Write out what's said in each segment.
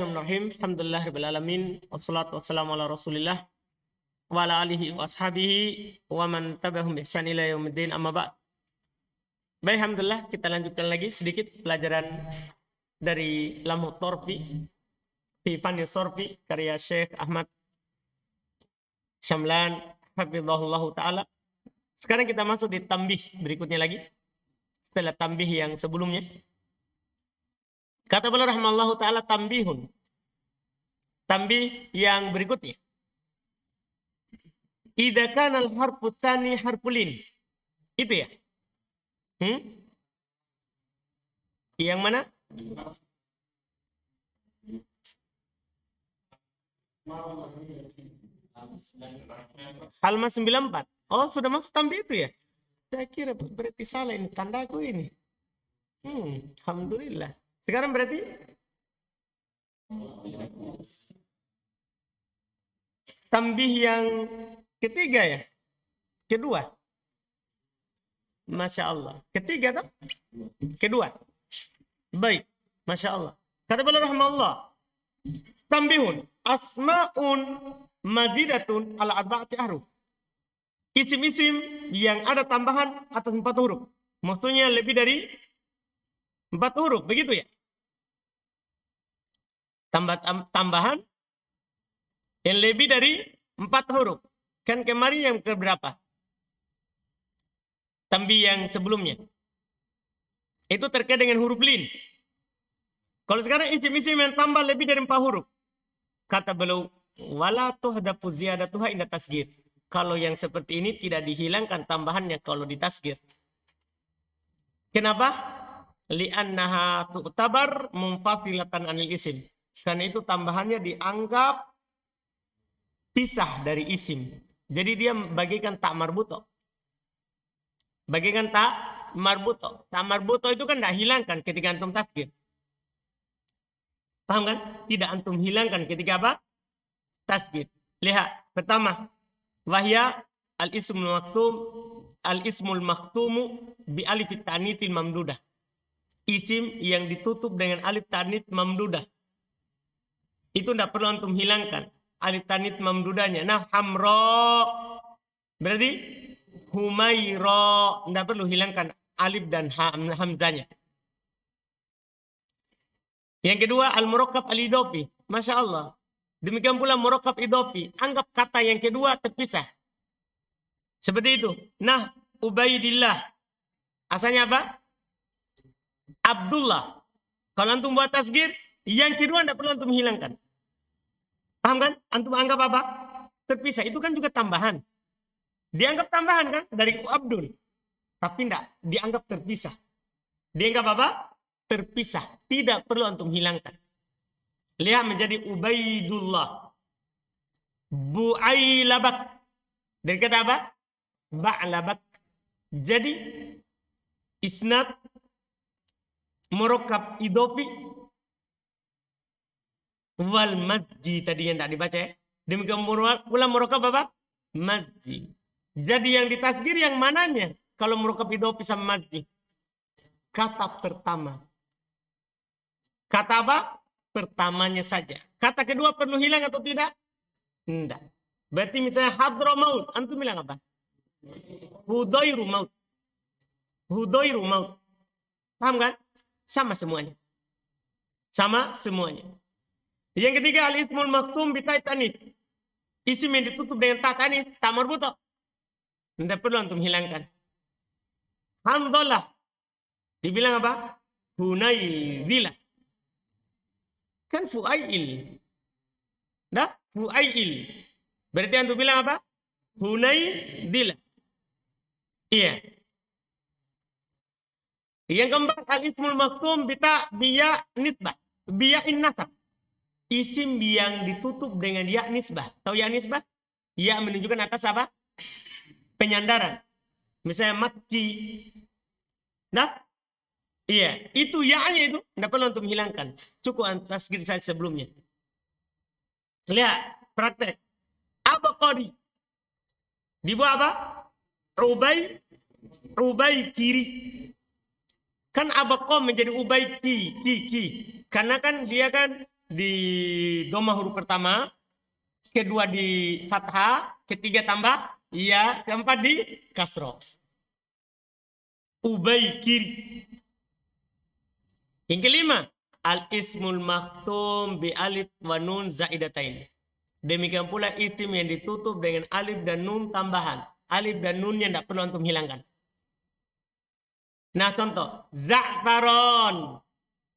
Bismillahirrahmanirrahim. Alhamdulillah rabbil alamin. Wassalatu wassalamu ala Rasulillah wa ala alihi wa ashabihi wa man tabi'ahum bi ihsan ila yaumiddin. Amma ba'd. Baik, alhamdulillah kita lanjutkan lagi sedikit pelajaran dari Lamhu Torfi fi Fanni Sorfi karya Syekh Ahmad Syamlan hafizahullahu taala. Sekarang kita masuk di tambih berikutnya lagi. Setelah tambih yang sebelumnya. Kata beliau rahimallahu taala tambihun. Tambih yang berikutnya. Idza kana al-harfu tsani harfulin. Itu ya. Yang mana? Halaman 94. Oh, sudah masuk tambih itu ya? Saya kira berarti salah ini tandaku ini. Alhamdulillah. Sekarang berarti tambih yang ketiga ya? Kedua. Masya Allah. Ketiga tuh? Kedua. Baik. Masya Allah. Kata beliau rahimahullah. Tambihun. Asma'un mazidatun ala arba'ati ahruf. Isim-isim yang ada tambahan atas 4 huruf. Maksudnya lebih dari 4 huruf. Begitu ya? Tambahan yang lebih dari 4 huruf. Kan kemarin yang keberapa? Tambih yang sebelumnya. Itu terkait dengan huruf lin. Kalau sekarang isim-isim yang tambah lebih dari 4 huruf. Kata beliau, wala tuhdafu ziyadatuha inda tasghir. Kalau yang seperti ini tidak dihilangkan tambahannya kalau ditasghir. Kenapa? Li'annaha tu'tabar munfasilatan anil isim. Karena itu tambahannya dianggap pisah dari isim. Jadi dia bagikan tak marbuto. Bagikan tak marbuto. Tak marbuto itu kan tidak hilangkan ketika antum tasghir. Paham kan? Tidak antum hilangkan ketika apa? Tasghir. Lihat. Pertama. Wahya al-ismul maktumu bi alif ta'nitil mamdudah. Isim yang ditutup dengan alif ta'nit mamdudah. Itu tidak perlu antum hilangkan. Alif ta'nit mamdudahnya. Nah, hamro. Berarti humairo. Tidak perlu hilangkan alif dan hamzanya. Yang kedua, al-murakkab al-idofi. Masya Allah. Demikian pula murakkab idofi. Anggap kata yang kedua terpisah. Seperti itu. Nah, Ubaidillah. Asalnya apa? Abdullah. Kalau antum buat tasghir, yang kedua tidak perlu antum hilangkan. Paham kan? Antum anggap apa? Terpisah. Itu kan juga tambahan. Dianggap tambahan kan? Dari Abdul. Tapi tidak. Dianggap terpisah. Dianggap apa? Terpisah. Tidak perlu antum hilangkan. Lihat menjadi Ubaidullah. Bu'ailabak. Dari kata apa? Ba'labak. Jadi isnad murakkab idofi wal masjid tadi yang tak dibaca ya. Demikian pula murakkab apa? Masjid. Jadi yang ditasghir yang mananya? Kalau murakkab idofi sama masjid. Kata pertama. Kata apa? Pertamanya saja. Kata kedua perlu hilang atau tidak? Tidak. Berarti misalnya hadramaut. Antum bilang apa? Hudairu maut. Hudairu maut. Paham kan? Sama semuanya. Sama semuanya. Yang ketiga, al-ismul maktum bitai tanis. Isim yang ditutup dengan ta tanis, tak marbuto. Tidak perlu antum hilangkan. Hamdalah. Dibilang apa? Hunaydilah. Kan fu'ail. Dah? Fu'ail. Berarti antum bilang apa? Hunaydilah. Iya. Yang keempat, al-ismul maktum biya nisbah. Biya'in nasab. Isim yang ditutup dengan ya nisbah. Tahu ya nisbah? Ya menunjukkan atas apa? Penyandaran. Misalnya makki. Dah? Iya. Itu ya-nya itu. Tidak perlu antum hilangkan. Cukup tasghir saya sebelumnya. Lihat. Praktek. Apa qadi? Dibuat apa? Rubai kiri. Kan abakom menjadi ubai ki. Karena kan dia kan di doma huruf pertama, kedua di fathah, ketiga tambah ya, keempat di kasroh. Ubay kiri. Yang kelima, al-ismul maktum bi alif wa nun zaidatain. Demikian pula isim yang ditutup dengan alif dan nun tambahan. Alif dan nunnya tidak perlu antum hilangkan. Nah contoh, za'faron.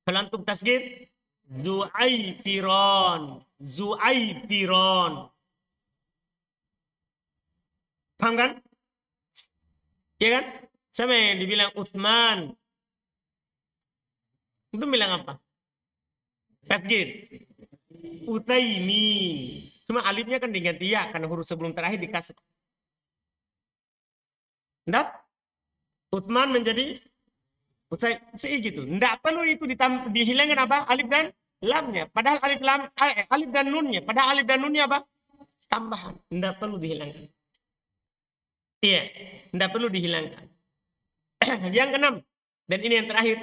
Kalau antum tasgir, zu'aifiron. Zu'aifiron. Paham kan? Iya kan? Sama yang dibilang Utsman. Itu bilang apa? Tasgir. Utsaimin. Cuma alifnya kan diganti ya karena huruf sebelum terakhir dikasih. Ndak? Utsman menjadi Utsai gitu. Ndak perlu itu dihilangkan apa? Alif dan lamnya. Padahal alif dan nunnya. Padahal alif dan nunnya apa? Tambahan. Ndak perlu dihilangkan. Iya, ndak perlu dihilangkan. Yang keenam, dan ini yang terakhir.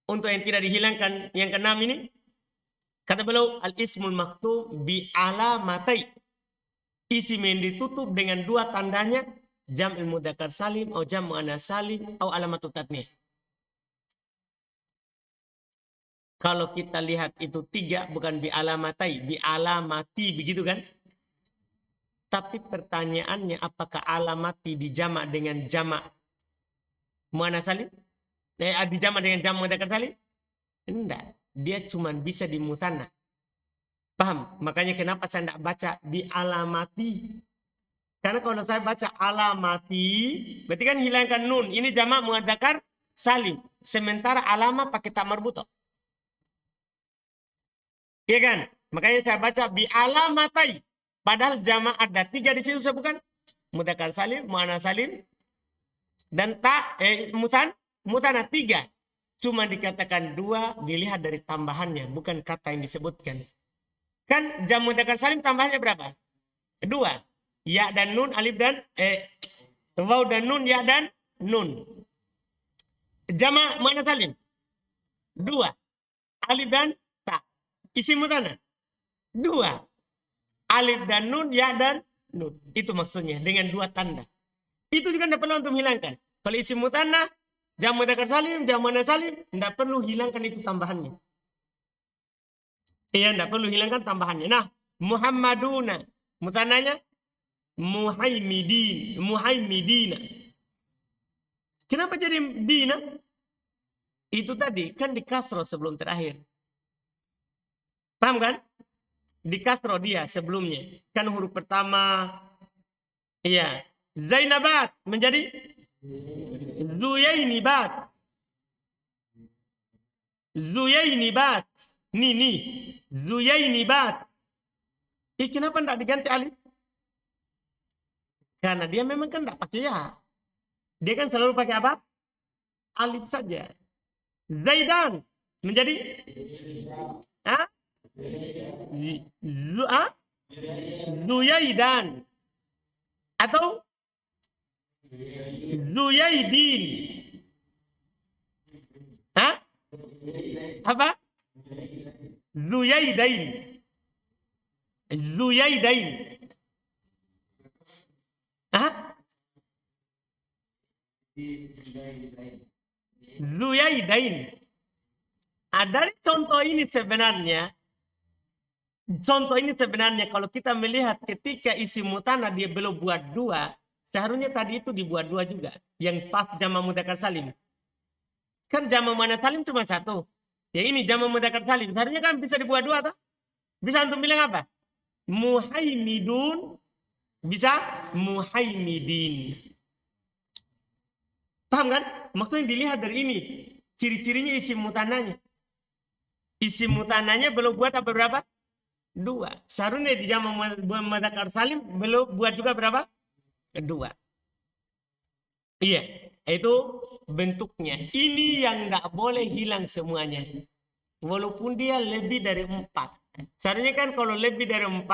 Untuk yang tidak dihilangkan, yang keenam ini, kata beliau, al-ismul maktub bi alamatai. Isim yang ditutup dengan dua tandanya, jam'il mudzakkar salim atau jam' muannas salim atau alamatut tatniyah. Kalau kita lihat itu tiga, bukan bi alamatai, bi alamati, begitu kan? Tapi pertanyaannya, apakah alamati dijamak dengan jamak muannas salim? Dijamak dengan jam' mudzakkar salim? Enggak. Dia cuma bisa di musanna. Paham? Makanya kenapa saya tidak baca di alamati. Karena kalau saya baca alamati, berarti kan hilangkan nun. Ini jamak mudzakkar salim. Sementara alama pakai tak marbuto. Iya kan? Makanya saya baca bi alamatai. Padahal jamak ada tiga di situ, bukan? Mudzakkar salim, muannas salim, dan musanna tiga. Cuma dikatakan dua, dilihat dari tambahannya, bukan kata yang disebutkan. Kan jam' mudzakkar salim tambahannya berapa? Dua. Ya dan nun, alif dan waw dan nun, ya dan nun. Jama' muannas salim? Dua. Alif dan ta. Isim mutanna? Dua. Alif dan nun, ya dan nun. Itu maksudnya dengan dua tanda. Itu juga tidak perlu untuk hilangkan. Kalau isim mutanna, jam' mudzakkar salim, jam' muannas salim, tidak perlu hilangkan itu tambahannya. Iya, tidak perlu hilangkan tambahannya. Nah, Muhammaduna, mutannanya muhaimidina. Kenapa jadi dina? Itu tadi kan di kasro sebelum terakhir. Paham kan? Di kasro dia sebelumnya. Kan huruf pertama, iya, Zainabat menjadi Zuyainibat. Zuyainibat. Nini. Zuyainibat. Kenapa tidak diganti alif? Karena dia memang kan tidak pakai ya. Dia kan selalu pakai apa? Alif saja. Zaidan menjadi Zuyaidan atau Zuyaidin. Apa? Zuyaidain. Zuyaidain. Zuyaidain. Dari contoh ini sebenarnya kalau kita melihat ketika isim mutanna dia belum buat dua, seharusnya tadi itu dibuat dua juga. Yang pas jama' mudzakkar salim. Kan jama' muannas salim cuma satu. Ya ini jama' mudzakkar salim. Seharusnya kan bisa dibuat dua toh? Bisa antum bilang apa? Muhaimidun. Bisa muhaimidin. Paham kan? Maksudnya dilihat dari ini. Ciri-cirinya isim mutannanya. Isim mutannanya belum buat apa berapa? Dua. Seharusnya di jama' mudzakkar salim belum buat juga berapa? Dua. Iya. Itu bentuknya. Ini yang tidak boleh hilang semuanya. Walaupun dia lebih dari 4. Seharusnya kan kalau lebih dari 4.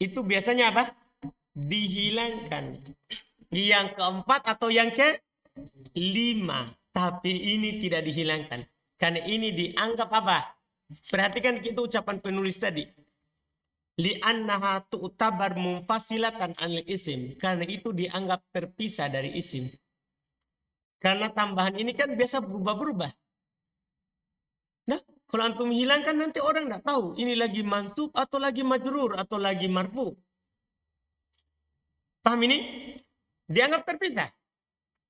Itu biasanya apa? Dihilangkan. Yang keempat atau yang ke-5. Tapi ini tidak dihilangkan. Karena ini dianggap apa? Perhatikan itu ucapan penulis tadi. Li'annaha tu'tabar munfasilatan anil isim. Karena itu dianggap terpisah dari isim. Karena tambahan ini kan biasa berubah-berubah. Nah, kalau antum hilangkan nanti orang tidak tahu. Ini lagi mansub atau lagi majrur atau lagi marfu. Paham ini? Dianggap terpisah.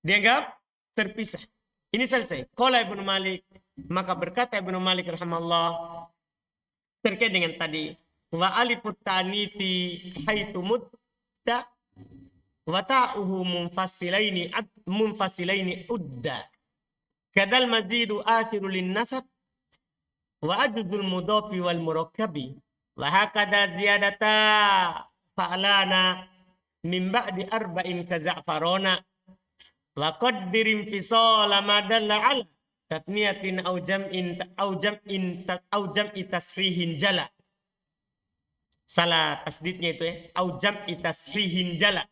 Dianggap terpisah. Ini selesai. Qala Ibnu Malik. Maka berkata Ibnu Malik rahimahullah terkait dengan tadi. Wa alifut ta'niti haitu mutta wa ta'uhu munfasilaini udda. Kadal mazidu akhiru lin nasab wa ajzul mudhafi wal murakkabi. Wa hakada ziyadata fa'lana min ba'di arba'in ka za'farona. Wa qaddir infisala ma dalla ala tatniyatin au jam'i tasrihin jala. Salah tasdidnya itu ya, au jam'i tasrihin jala.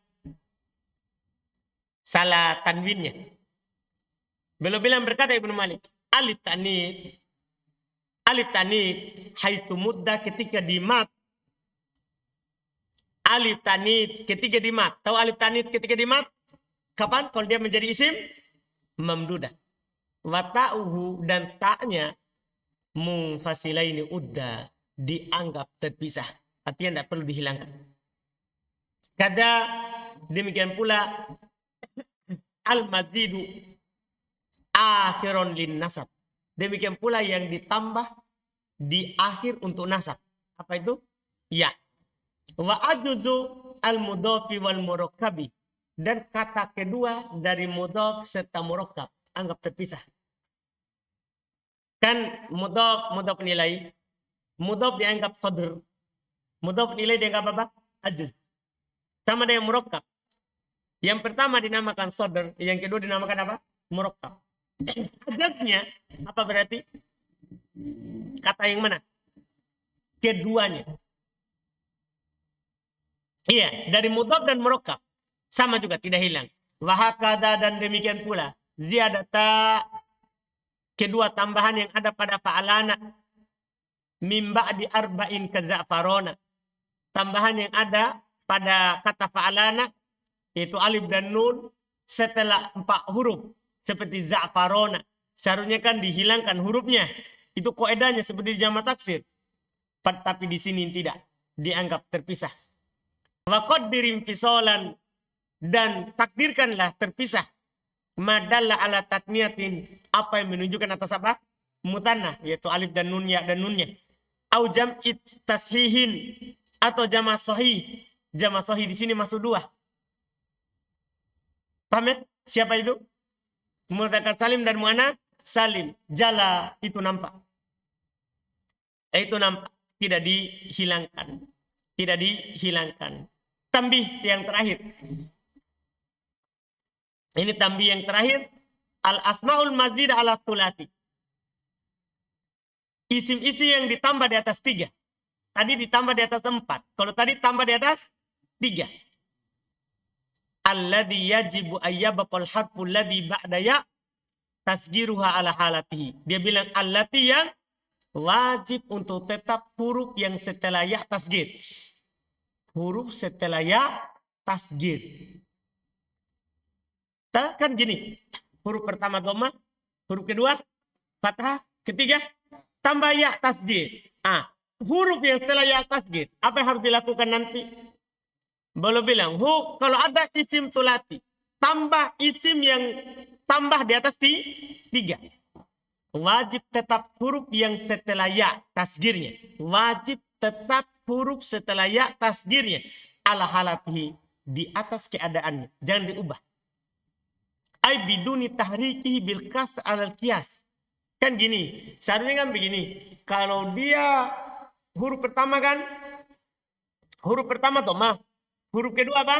Salah tanwinnya. Beliau bilang berkata Ibnu Malik, alif tanid haitu mudda ketika di mat. Alif tanid ketika di mat. Tahu alif tanid ketika di mat? Kapan? Kalau dia menjadi isim mamdudah. Wata'uhu dan ta'nya munfasilaini udda, dianggap terpisah. Artinya tidak perlu dihilangkan. Kada demikian pula al-mazidu akhiron lin nasab. Demikian pula yang ditambah di akhir untuk nasab. Apa itu? Ya. Wa ajuzu al-mudhafi wal murakkabi. Dan kata kedua dari mudhaf serta murakkab anggap terpisah. Kan mudhaf nilai. Mudhaf dianggap sadr. Mudhaf nilai dianggap apa? Ajuz. Sama dengan murakkab. Yang pertama dinamakan sadr, yang kedua dinamakan apa? Murakkab. Ajaznya apa berarti? Kata yang mana? Keduanya. Iya, dari mudhaf dan murakkab. Sama juga, tidak hilang. Wahakada dan demikian pula. Ziyadata, kedua tambahan yang ada pada fa'alana. Mimba di arba'in ka za'farona. Tambahan yang ada pada kata fa'alana, yaitu alif dan nun, setelah 4 huruf. Seperti za'farona. Seharusnya kan dihilangkan hurufnya. Itu koedanya seperti jamak taksir. Tapi di sini tidak. Dianggap terpisah. Wa qaddirin fisolan. Dan takdirkanlah terpisah. Madalla ala tatniyatin. Apa yang menunjukkan atas apa? Mutanna. Yaitu alif dan nun, ya dan nunnya. Au jam'i tashihin. Atau jama' sahih. Jama' sahih di sini masuk 2. Paham ya? Siapa itu? Mudzakkar salim dan muannats salim. Jala itu nampak. Itu nampak. Tidak dihilangkan. Tidak dihilangkan. Tambih yang terakhir. Ini tambih yang terakhir. Al-asma'ul mazid ala thulati. Isim-isim yang ditambah di atas 3. Tadi ditambah di atas 4. Kalau tadi tambah di atas 3. Alladhi yajibu ayyabaqal harful ladhi ba'da ya tasgiruha ala halatihi. Dia bilang allati yang wajib untuk tetap huruf yang setelah ya tasgir. Huruf setelah ya tasgir. Kan gini. Huruf pertama dhammah, huruf kedua fathah, ketiga tambah ya tasgir. Huruf yang setelah ya tasgir, apa yang harus dilakukan nanti? Boleh bilang, kalau ada isim tulati, tambah isim yang tambah di atas 3. Wajib tetap huruf yang setelah ya tasgirnya. Wajib tetap huruf setelah ya tasgirnya. Ala halatihi, di atas keadaannya. Jangan diubah. Ay biduni tahrikihi bil kas alal kias. Kan gini, seharusnya kan begini. Kalau dia huruf pertama kan, huruf pertama dhammah. Huruf kedua apa?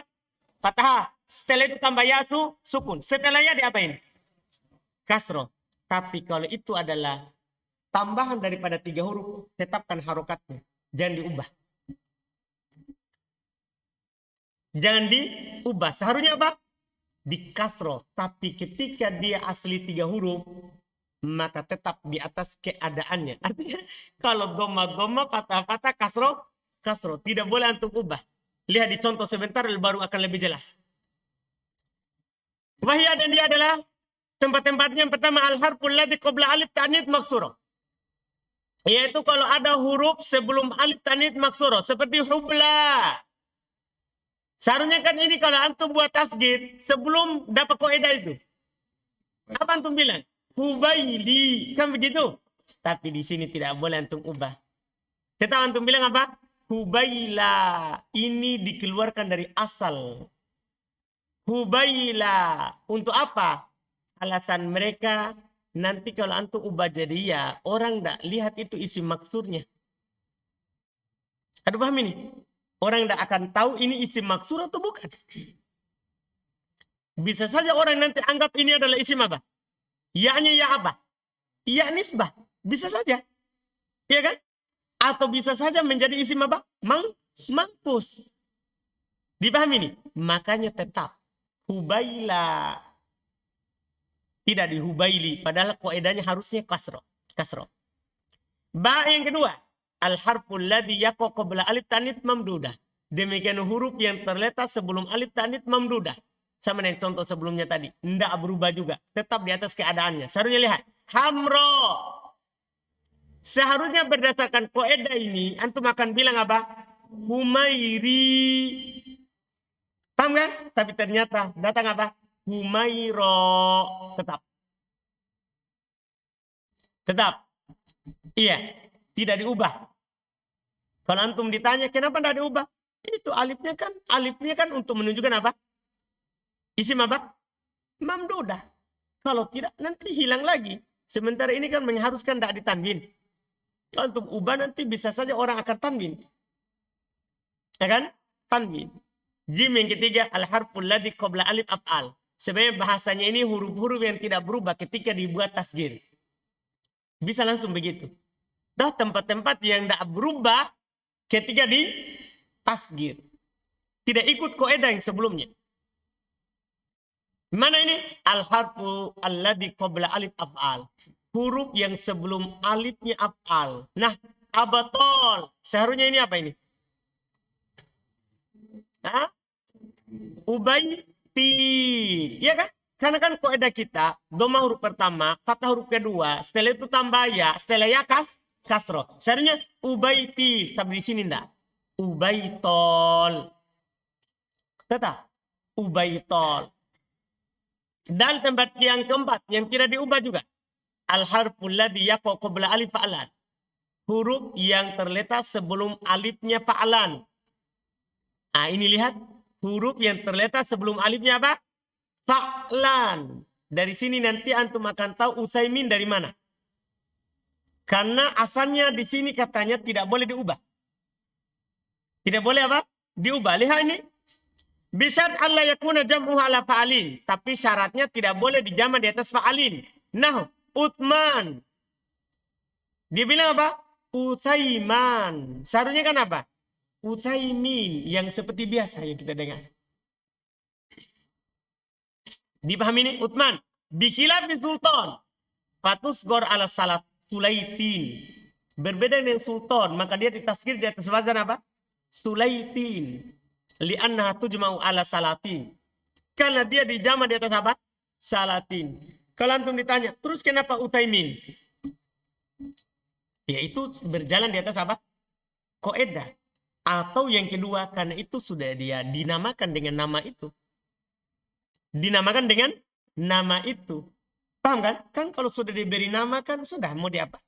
Fathah. Setelah itu tambah ya sukun. Setelahnya diapain? Kasroh. Tapi kalau itu adalah tambahan daripada 3 huruf, tetapkan harokatnya. Jangan diubah. Jangan diubah. Seharusnya apa? Di kasroh. Tapi ketika dia asli 3 huruf, maka tetap di atas keadaannya. Artinya kalau doma patah-patah kasro tidak boleh antum ubah. Lihat di contoh sebentar baru akan lebih jelas. Wahia dan dia adalah tempat-tempatnya yang pertama al-harful ladzi qabla alif ta'nits maksuro. Yaitu kalau ada huruf sebelum alif ta'nits maksuro seperti hubla. Seharusnya kan ini kalau antum buat tasgir sebelum dapat kaidah itu. Apa antum bilang? Hubaili, kan begitu? Tapi di sini tidak boleh antum ubah. Tetap antum bilang apa? Hubaila. Ini dikeluarkan dari asal. Hubaila. Untuk apa? Alasan mereka nanti kalau antum ubah jadi ya, orang tidak lihat itu isi maksudnya. Ada paham ini? Orang tidak akan tahu ini isi maksud atau bukan. Bisa saja orang nanti anggap ini adalah isim apa? Ya-nya ya apa? Ya nisbah. Bisa saja. Iya kan? Atau bisa saja menjadi isim apa? Mangkus. Dipahami ini? Makanya tetap. Hubaila. Tidak dihubaili. Padahal kaidahnya harusnya kasro. Ba yang kedua. Al-harful ladzi yaqa qabla alif ta'nits mamdudah. Demikian huruf yang terletak sebelum alif ta'nits mamdudah. Sama dengan contoh sebelumnya tadi. Tidak berubah juga. Tetap di atas keadaannya. Seharusnya lihat. Hamro. Seharusnya berdasarkan kaidah ini. Antum akan bilang apa? Humairi. Paham kan? Tapi ternyata datang apa? Humairo. Tetap. Iya. Tidak diubah. Kalau antum ditanya kenapa tidak diubah? Itu alifnya kan untuk menunjukkan apa? Isim apa? Mamdudah. Kalau tidak nanti hilang lagi. Sementara ini kan mengharuskan tidak ditanwin. Kalau untuk ubah nanti bisa saja orang akan tanwin. Ya kan? Tanwin. Jim yang ketiga al-harful ladzi qabla alif af'al. Sebenarnya bahasanya ini huruf-huruf yang tidak berubah ketika dibuat tasgir. Bisa langsung begitu. Dah tempat-tempat yang tidak berubah ketika di tasgir. Tidak ikut kaidah yang sebelumnya. Mana ini? Al-harfu alladzi qabla alif af'al. Huruf yang sebelum alifnya af'al. Nah, abatol. Seharusnya ini apa ini? Hah? Ubaytil. Iya kan? Karena kan kaidah kita, doma huruf pertama, fathah huruf kedua, setelah itu tambah ya, setelah ya kasro. Seharusnya ubaytil, tapi di sini enggak. Ubaytol. Tetap. Ubaytol. Dan tempat yang keempat, yang tidak diubah juga. Al-harful ladzi yaqa qabla alif fa'lan. Huruf yang terletak sebelum alifnya fa'lan. Ah, ini lihat. Huruf yang terletak sebelum alifnya apa? Fa'lan. Dari sini nanti antum akan tahu Utsaimin dari mana. Karena asalnya di sini katanya tidak boleh diubah. Tidak boleh apa? Diubah. Lihat ini. Bisyarat Allah yakuna jam'uhu ala fa'alin. Tapi syaratnya tidak boleh dijama di atas fa'alin. Nah, Uthman. Dia bilang apa? Utsaiman. Seharusnya kan apa? Utsaimin. Yang seperti biasa yang kita dengar. Dipahami ini? Uthman. Bikhilafi sultan. Fatusgor ala salat sulaitin. Berbeda dengan sultan. Maka dia ditasgir di atas wazan apa? Sulaitin. Li'annaha tujma'u ala salatin. Karena dia dijama di atas apa? Salatin. Kalau antum ditanya, terus kenapa Utsaimin? Ya itu berjalan di atas apa? Kaidah. Atau yang kedua, karena itu sudah dia dinamakan dengan nama itu. Dinamakan dengan nama itu. Paham kan? Kan kalau sudah diberi nama kan sudah mau di apa?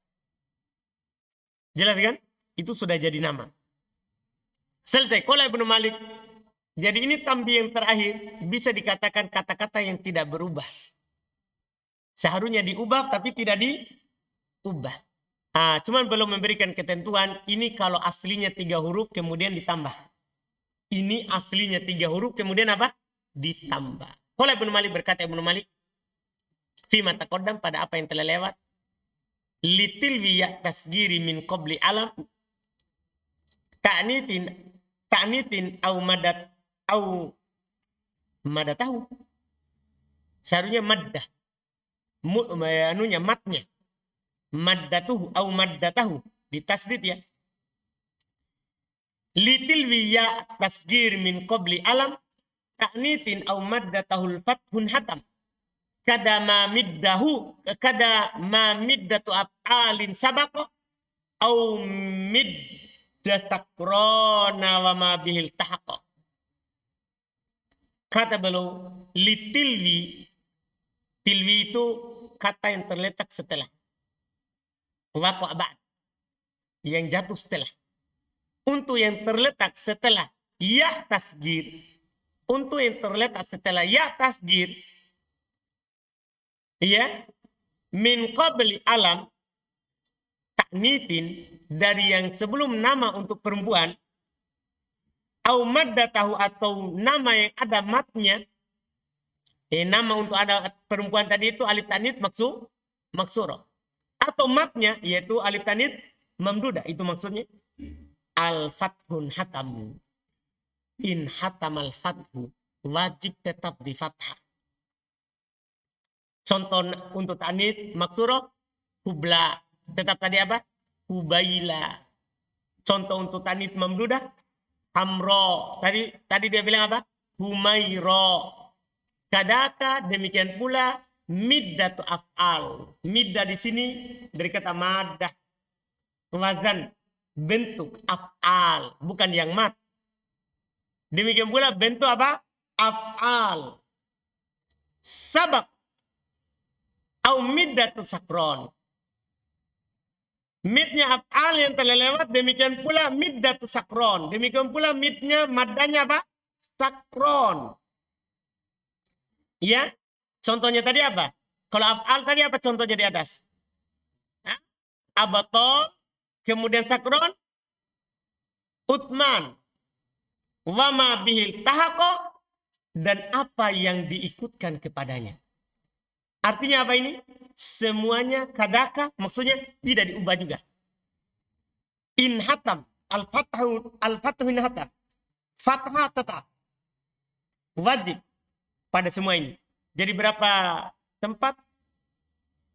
Jelas kan? Itu sudah jadi nama. Selesai. Qala Ibnu Malik. Jadi ini tambi yang terakhir bisa dikatakan kata-kata yang tidak berubah. Seharusnya diubah tapi tidak diubah. Cuman belum memberikan ketentuan. Ini kalau aslinya 3 huruf kemudian ditambah. Ini aslinya 3 huruf kemudian apa? Ditambah. Qala Ibnu Malik, berkata Ibnu Malik. Fima taqaddam, pada apa yang telah lewat. Litilwi ya tasgiri min qabli alam. Ta'nitin au madatahu. Seharusnya maddah. anunya matnya. Maddatuhu au maddatahu ditasdid ya. Litilwi ya tasgir min qabli alam ta'nitin au maddatahul fathun hatam. Kada ma middatu af'alin sabaqa au middastakrona wa ma bihil tahaqa. Kata beliau litilwi, tilwi itu kata yang terletak setelah waqa' ba'd, yang jatuh setelah. Untuk yang terletak setelah ya tasgir, untuk yang terletak setelah ya tasgir, ya, min qabli alam ta'nitin, dari yang sebelum nama untuk perempuan, au maddatahu, atau nama yang ada matnya, nama untuk ada perempuan tadi itu alif ta'nits maksurah, atau matnya yaitu alif ta'nits mamdudah, itu maksudnya al-fathun hatam. In hatam al-fathu, wajib tetap di fathah. Contoh untuk ta'nits maksurah hubla, tetap tadi apa? Hubaila. Contoh untuk ta'nits mamdudah hamro. Tadi dia bilang apa? Humairo. Kadaka, demikian pula middatu af'al. Middah di sini dari kata madah. Wazan, bentuk af'al, bukan yang mat. Demikian pula bentuk apa? Af'al. Sabak au middatu sakron. Midnya af'al yang telah lewat, demikian pula middatu sakron. Demikian pula midnya maddanya apa? Sakron. Ya, contohnya tadi apa? Kalau af'al tadi apa contohnya di atas? Abatol, kemudian sakron, Uthman, wama bihil tahako, dan apa yang diikutkan kepadanya. Artinya apa ini? Semuanya kadaka, maksudnya tidak diubah juga. In hatam, al-fathu in hatam. Fathah tetap. Wajib pada semua ini. Jadi berapa tempat?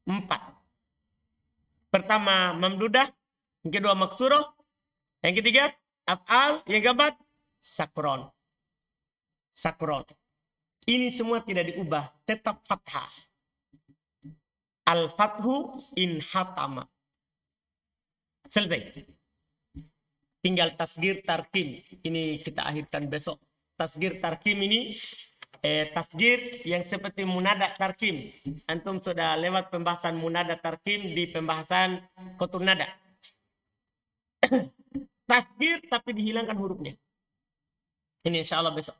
4. Pertama mamdudah, yang kedua maksurah, yang ketiga af'al, yang keempat sakron. Sakron. Ini semua tidak diubah, tetap fathah. Al-fathu in hatama. Selesai. Tinggal tasgir tarkim. Ini kita akhirkan besok. Tasgir tarkim ini tasgir yang seperti munada tarkim. Antum sudah lewat pembahasan munada tarkim di pembahasan kotur nada. Tasgir tapi dihilangkan hurufnya. Ini insya Allah besok.